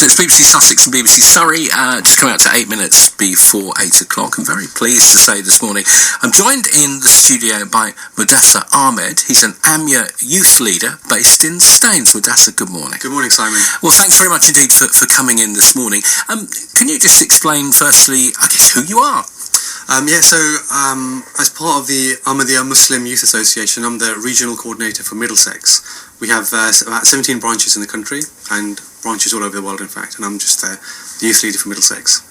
It's BBC Sussex and BBC Surrey, just come out to 8 minutes before 8 o'clock. I'm very pleased to say this morning I'm joined in the studio by Muddassir Ahmad. He's an Ahmadiyya youth leader based in Staines. Muddassir, good morning. Good morning, Simon. Well, thanks very much indeed for coming in this morning. Can you just explain firstly, I guess, who you are? As part of the Ahmadiyya Muslim Youth Association, I'm the regional coordinator for Middlesex. We have about 17 branches in the country and branches all over the world, in fact, and I'm just the youth leader for Middlesex.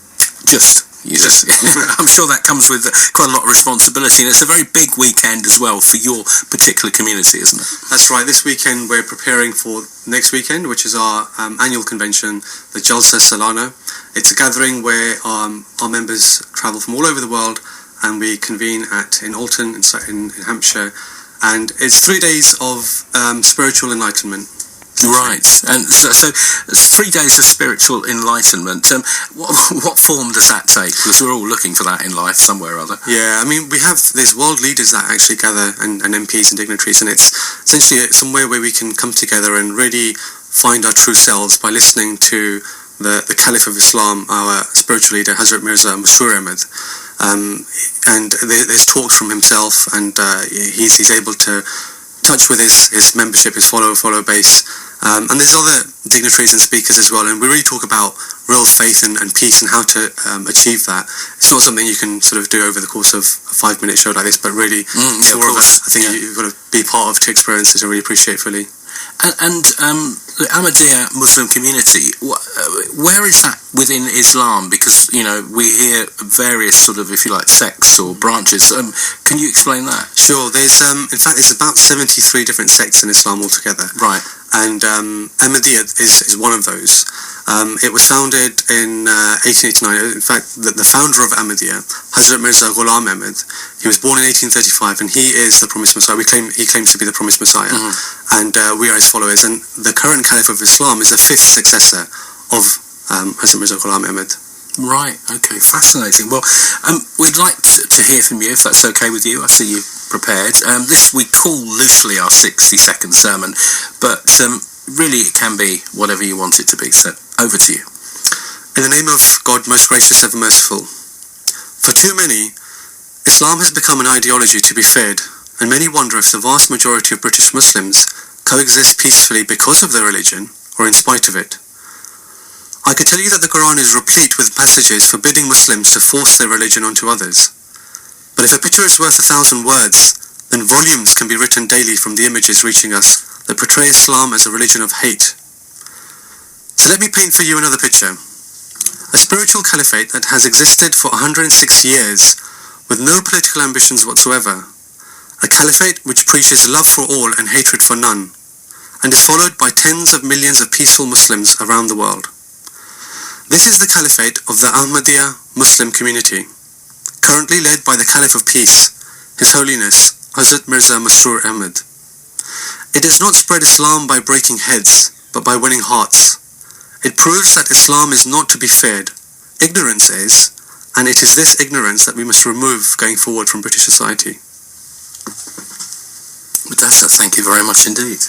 I'm sure that comes with quite a lot of responsibility, and it's a very big weekend as well for your particular community, isn't it? That's right. This weekend we're preparing for next weekend, which is our annual convention, the Jalsa Salana. It's a gathering where our members travel from all over the world, and we convene in Alton in Hampshire, and it's 3 days of spiritual enlightenment. Right, and so 3 days of spiritual enlightenment. What form does that take? Because we're all looking for that in life somewhere or other. Yeah, I mean, there's world leaders that actually gather, and MPs and dignitaries, and it's essentially somewhere where we can come together and really find our true selves by listening to the Caliph of Islam, our spiritual leader, Hazrat Mirza Muddassir Ahmad. And there's talks from himself, and he's able to touch with his membership, his follow base. And there's other dignitaries and speakers as well, and we really talk about real faith and peace and how to achieve that. It's not something you can sort of do over the course of a 5-minute show like this, but really it's more of I think you've got to be part of to experience it and really appreciate it fully. And the Ahmadiyya Muslim community, where is that within Islam? Because, you know, we hear various sort of, if you like, sects or branches. Can you explain that? Sure. There's, in fact, there's about 73 different sects in Islam altogether. Right. And Ahmadiyya is one of those. It was founded in 1889. In fact, the founder of Ahmadiyya, Hazrat Mirza Ghulam Ahmad, he was born in 1835, and he is the promised Messiah. He claims to be the promised Messiah, and we are his followers. And the current Caliph of Islam is the 5th successor of Hazrat Mirza Ghulam Ahmad. Right, okay, fascinating. Well, we'd like to hear from you, if that's okay with you. I see you prepared. This we call loosely our 60-second sermon, but really it can be whatever you want it to be, so over to you. In the name of God, most gracious, ever merciful. For too many, Islam has become an ideology to be feared, and many wonder if the vast majority of British Muslims coexist peacefully because of their religion or in spite of it. I could tell you that the Quran is replete with passages forbidding Muslims to force their religion onto others. But if a picture is worth 1,000 words, then volumes can be written daily from the images reaching us that portray Islam as a religion of hate. So let me paint for you another picture. A spiritual caliphate that has existed for 106 years with no political ambitions whatsoever. A caliphate which preaches love for all and hatred for none, and is followed by tens of millions of peaceful Muslims around the world. This is the caliphate of the Ahmadiyya Muslim community, currently led by the Caliph of Peace, His Holiness Hazrat Mirza Muddassir Ahmad. It does not spread Islam by breaking heads, but by winning hearts. It proves that Islam is not to be feared. Ignorance is, and it is this ignorance that we must remove going forward from British society. Muddassir, thank you very much indeed.